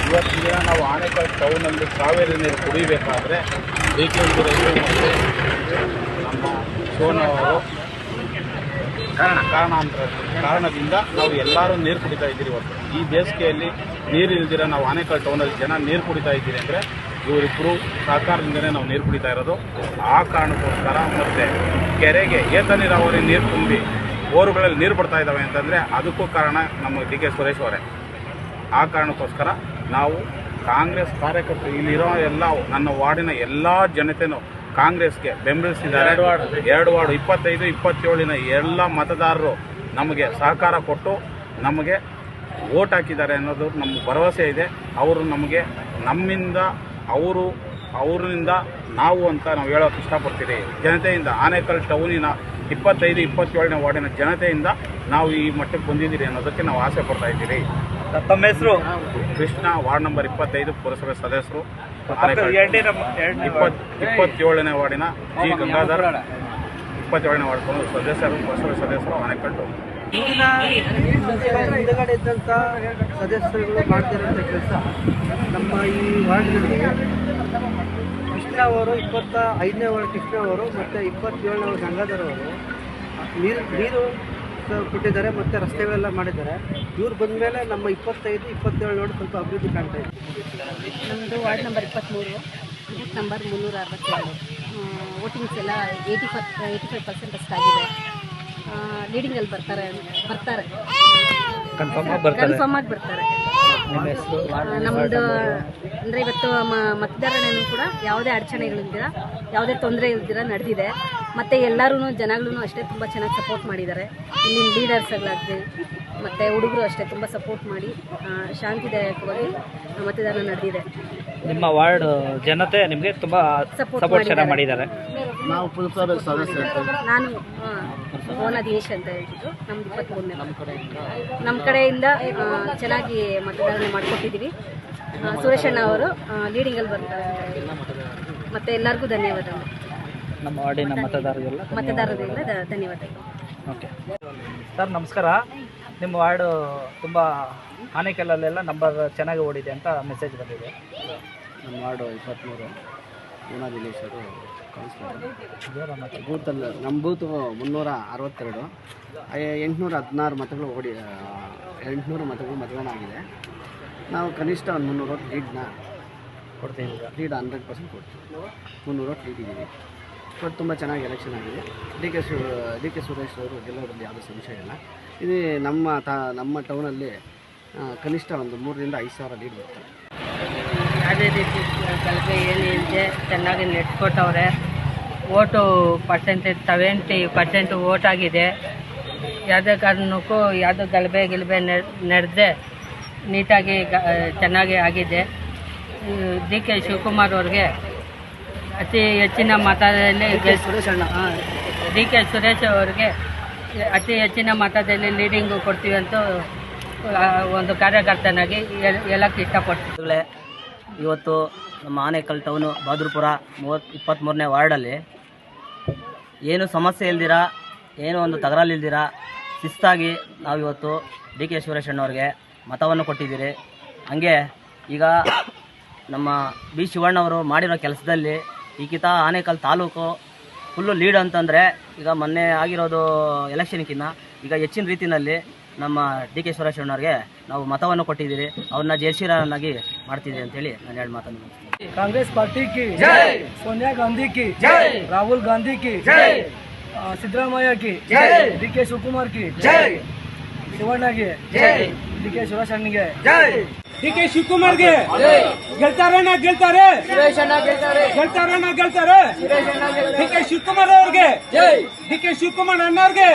ಇವತ್ತಿನ ದಿನ ನಾವು ಆನೇಕಲ್ ಟೌನಲ್ಲಿ ಕಾವೇರಿ ನೀರು ಕುಡಿಬೇಕಾದ್ರೆ ಡಿ ಕೆ ಶಿವಕುಮಾರ್ ಮತ್ತು ನಮ್ಮ ಸೋನು ಅವರು ಕಾರಣದಿಂದ ನಾವು ಎಲ್ಲರೂ ನೀರು ಕುಡಿತಾ ಇದ್ದೀರಿ. ಇವತ್ತು ಈ ಬೇಸಿಗೆಯಲ್ಲಿ ನೀರು ಇಲ್ದಿರ ನಾವು ಆನೇಕಲ್ ಟೌನಲ್ಲಿ ಜನ ನೀರು ಕುಡಿತಾ ಇದ್ದೀರಿ ಅಂದರೆ ಇವರಿಬ್ಬರು ಸಹಕಾರದಿಂದಲೇ ನಾವು ನೀರು ಕುಡಿತಾ ಇರೋದು. ಆ ಕಾರಣಕ್ಕೋಸ್ಕರ ಮತ್ತು ಕೆರೆಗೆ ಏತ ನೀರಾವರಿ ನೀರು ತುಂಬಿ ಬೋರುಗಳಲ್ಲಿ ನೀರು ಬರ್ತಾ ಇದ್ದಾವೆ ಅಂತಂದರೆ ಅದಕ್ಕೂ ಕಾರಣ ನಮ್ಮ ಡಿ ಕೆ ಸುರೇಶ್ ಅವರೇ. ಆ ಕಾರಣಕ್ಕೋಸ್ಕರ ನಾವು ಕಾಂಗ್ರೆಸ್ ಕಾರ್ಯಕರ್ತರು ಇಲ್ಲಿರೋ ಎಲ್ಲ ನನ್ನ ವಾರ್ಡಿನ ಎಲ್ಲ ಜನತೆಯೂ ಕಾಂಗ್ರೆಸ್ಗೆ ಬೆಂಬಲಿಸಿದ್ದಾರೆ. 2 ವಾರ್ಡ್ 25, 27 ಎಲ್ಲ ಮತದಾರರು ನಮಗೆ ಸಹಕಾರ ಕೊಟ್ಟು ನಮಗೆ ವೋಟ್ ಹಾಕಿದ್ದಾರೆ ಅನ್ನೋದು ನಮ್ಮ ಭರವಸೆ ಇದೆ. ಅವರು ನಮಗೆ ನಮ್ಮಿಂದ ಅವರಿಂದ ನಾವು ಅಂತ ನಾವು ಹೇಳೋಕೆ ಇಷ್ಟಪಡ್ತೀವಿ. ಜನತೆಯಿಂದ ಆನೇಕಲ್ ಟೌನಿನ 25, 27 ವಾರ್ಡಿನ ಜನತೆಯಿಂದ ನಾವು ಈ ಮಟ್ಟಕ್ಕೆ ಬಂದಿದ್ದೀರಿ ಅನ್ನೋದಕ್ಕೆ ನಾವು ಆಸೆ ಪಡ್ತಾ ಇದ್ದೀರಿ. ತಮ್ಮ ಹೆಸರು? ಕೃಷ್ಣ, ವಾರ್ಡ್ ನಂಬರ್ 25 ಪುರಸಭೆ ಸದಸ್ಯರು, 27ನೇ ವಾರ್ಡಿನ ಜಿ ಗಂಗಾಧರ್, 27ನೇ ವಾರ್ಡ್ ಸದಸ್ಯರು, ಪುರಸಭೆ ಸದಸ್ಯರು, ಆನೇಕಲ್ ಟೌನ್. ಹಿಂದಗಡೆ ಇದ್ದಂಥ ಸದಸ್ಯರುಗಳು ಮಾಡ್ತಿರೋಂಥ ಕೆಲಸ ನಮ್ಮ ಈ ವಾರ್ಡ್ನಲ್ಲಿ ಕೃಷ್ಣ ಅವರು 25ನೇ ವಾರ್ಡ್ ಕೃಷ್ಣ ಅವರು ಮತ್ತು 27ನೇ ವಾರ್ಡ್ ಗಂಗಾಧರ್ ಅವರು ನೀರು ಕೊಟ್ಟಿದ್ದಾರೆ ಮತ್ತು ರಸ್ತೆಗಳೆಲ್ಲ ಮಾಡಿದ್ದಾರೆ. ಇವ್ರು ಬಂದ ಮೇಲೆ ನಮ್ಮ 25, 27 ವಾರ್ಡ್ ಸ್ವಲ್ಪ ಅಭಿವೃದ್ಧಿ ಕಾಣ್ತಾ ಇದೆ. ನಮ್ಮದು ward number 23, booth number 362. Votings ಎಲ್ಲ 85% ಅಷ್ಟಾಗಿದೆ. ಲೀಡಿಂಗಲ್ಲಿ ಬರ್ತಾರೆ ಕನ್ಫರ್ಮ್ ಆಗಿ ಬರ್ತಾರೆ. ನಮ್ಮದು ಅಂದರೆ ಇವತ್ತು ಮತದಾರನೇನು ಕೂಡ ಯಾವುದೇ ಅಡಚಣೆಗಳಿಲ್ದಿರ, ಯಾವುದೇ ತೊಂದರೆ ಇಲ್ದಿರ ನಡೆದಿದೆ. ಮತ್ತು ಎಲ್ಲರೂ ಜನಗಳೂ ಅಷ್ಟೇ ತುಂಬ ಚೆನ್ನಾಗಿ ಸಪೋರ್ಟ್ ಮಾಡಿದ್ದಾರೆ. ಇಲ್ಲಿನ ಲೀಡರ್ಸ್ಗಳಾಗಲಿ ಮತ್ತು ಹುಡುಗರು ಅಷ್ಟೇ ತುಂಬ ಸಪೋರ್ಟ್ ಮಾಡಿ ಶಾಂತಿದಾಯಕವಾಗಿ ಮತದಾನ ನಡೆದಿದೆ. ನಿಮ್ಮ ವಾರ್ಡ್ ಜನತೆ ನಿಮಗೆ ತುಂಬ ಸಪೋರ್ಟ್ ಚೆನ್ನಾಗಿ ಮಾಡಿದ್ದಾರೆ. ನಾವು ಪುರಸಭೆ ಸದಸ್ಯ, ನಾನು ಓನಾ ದಿನೇಶ್ ಅಂತ ಹೇಳ್ಬಿಟ್ಟು ನಮ್ದು 23ನೇ ನಮ್ಮ ಕಡೆಯಿಂದ ಚೆನ್ನಾಗಿ ಮತದಾನ ಮಾಡಿಕೊಟ್ಟಿದ್ದೀವಿ. ಸುರೇಶಣ್ಣ ಅವರು ಲೀಡಿಂಗಲ್ಲಿ ಬರ್ತಾರೆ ಮತ್ತು ಎಲ್ಲರಿಗೂ ಧನ್ಯವಾದಗಳು. ನಮ್ಮ ವಾರ್ಡಿನ ಮತದಾರರಿಂದ ಧನ್ಯವಾದಗಳು. ಓಕೆ ಸರ್, ನಮಸ್ಕಾರ. ನಿಮ್ಮ ವಾರ್ಡು ತುಂಬ ಆನೇಕಲ್ಲಲ್ಲೆಲ್ಲ ನಂಬರ್ ಚೆನ್ನಾಗಿ ಓಡಿದೆ ಅಂತ ಮೆಸೇಜ್ ಬಂದಿದೆ. ನಮ್ಮ ವಾರ್ಡು 23 ಓನಾ ದಿನೇಶ್ ಅವರು ಕೌನ್ಸಿಲರ್. ಬೂತಲ್ಲಿ ನಮ್ಮ ಬೂತು 362, 816 ಮತಗಳು 800 ಮತಗಳು ಮತದಾನ ಆಗಿದೆ. ನಾವು ಕನಿಷ್ಠ ಒಂದು 300 ವೋಟ್ ಲೀಡ್ನ ಕೊಡ್ತೀವಿ. ಲೀಡ್ 100% ಕೊಡ್ತೀವಿ. 300 ವೋಟ್ ಲೀಡ್ ಇದ್ದೀವಿ. ಬಟ್ ತುಂಬ ಚೆನ್ನಾಗಿ ಎಲೆಕ್ಷನ್ ಆಗಿದೆ. ಡಿ ಕೆ ಸುರೇಶ್ ಅವರು ಗೆಲ್ಲೋದ್ರಲ್ಲಿ ಯಾವುದೇ ಸಂಶಯ ಇಲ್ಲ. ಇದು ನಮ್ಮ ಟೌನಲ್ಲಿ ಕನಿಷ್ಠ ಒಂದು 3 ರಿಂದ 5 ಸಾವಿರ ಲೀಡ್ ಬರ್ತಾರೆ. ಯಾವುದೇ ರೀತಿ ಕಲ್ಪೆ ಏನಿದೆ ಚೆನ್ನಾಗಿ ನೆಟ್ಕೊಟ್ಟವ್ರೆ. ಓಟು ಪರ್ಸೆಂಟೇಜ್ 70% ಓಟ್ ಆಗಿದೆ. ಯಾವುದೇ ಕಾರಣಕ್ಕೂ ಯಾವುದೋ ಗಲಭೆ ನಡೆದೇ ನೀಟಾಗಿ ಚೆನ್ನಾಗಿ ಆಗಿದೆ. ಡಿ ಕೆ ಶಿವಕುಮಾರ್ ಅವ್ರಿಗೆ ಅತಿ ಹೆಚ್ಚಿನ ಮತದಲ್ಲಿ ಡಿ ಕೆ ಸುರೇಶ್ ಅವ್ರಿಗೆ ಅತಿ ಹೆಚ್ಚಿನ ಮತದಲ್ಲಿ ಲೀಡಿಂಗು ಕೊಡ್ತೀವಿ ಅಂತ ಒಂದು ಕಾರ್ಯಕರ್ತನಾಗಿ ಹೇಳಕ್ಕೆ ಇಷ್ಟಪಡ್ತೀವಿ. ಇವತ್ತು ನಮ್ಮ ಆನೇಕಲ್ ಟೌನು ಬಹದ್ದೂರ್ಪುರ 23ನೇ ವಾರ್ಡಲ್ಲಿ ಏನು ಸಮಸ್ಯೆ ಇಲ್ದಿರ, ಏನೋ ಒಂದು ತಗರಲ್ಲಿಲ್ದಿರ ಶಿಸ್ತಾಗಿ ನಾವಿವತ್ತು ಡಿ ಕೆ ಸುರೇಶಣ್ಣವ್ರಿಗೆ ಮತವನ್ನು ಕೊಟ್ಟಿದ್ದೀರಿ. ಹಾಗೆ ಈಗ ನಮ್ಮ ಬಿ ಶಿವಣ್ಣವರು ಮಾಡಿರೋ ಕೆಲಸದಲ್ಲಿ ಈಗಿತ ಆನೇಕಲ್ ತಾಲೂಕು ಫುಲ್ಲು ಲೀಡ್ ಅಂತಂದರೆ ಈಗ ಮೊನ್ನೆ ಆಗಿರೋದು ಎಲೆಕ್ಷನ್ಕಿನ್ನ ಈಗ ಹೆಚ್ಚಿನ ರೀತಿಯಲ್ಲಿ ನಮ್ಮ ಡಿ ಕೆ ಸುರೇಶಣ್ಣವ್ರಿಗೆ ನಾವು ಮತವನ್ನು ಕೊಟ್ಟಿದ್ದೀರಿ. ಅವ್ರನ್ನ ಜಯಶೀಲನಾಗಿ ಮಾಡ್ತಿದ್ದೀವಿ ಅಂತೇಳಿ ನಾನು ಹೇಳಿ ಮಾತನ್ನು ಮುಗಿಸ್ತೀನಿ. ಕಾಂಗ್ರೆಸ್ ಪಾರ್ಟಿ ಕಿ ಜೈ, ಸೋನಿಯಾ ಗಾಂಧಿ ಕಿ ಜೈ, ರಾಹುಲ್ ಗಾಂಧಿ ಕಿ ಜೈ, ಸಿದ್ದರಾಮಯ್ಯ ಕಿ ಜೈ, ಡಿ ಕೆ ಶಿವಕುಮಾರ್ ಕಿ ಜೈ, ಶಿವಣ್ಣಗೆ ಜೈ, ಡಿ ಕೆ ಸುರೇಶಣ್ಣಗೆ ಜೈ. ಡಿ ಕೆ ಶಿವಕುಮಾರ್ಗೆ ಗೆಲ್ತಾರೆ, ಡಿ ಕೆ ಶಿವಕುಮಾರ್ ಅವ್ರಿಗೆ ಜೈ, ಡಿ ಕೆ ಶಿವಕುಮಾರ್ ಅಣ್ಣವ್ರಿಗೆ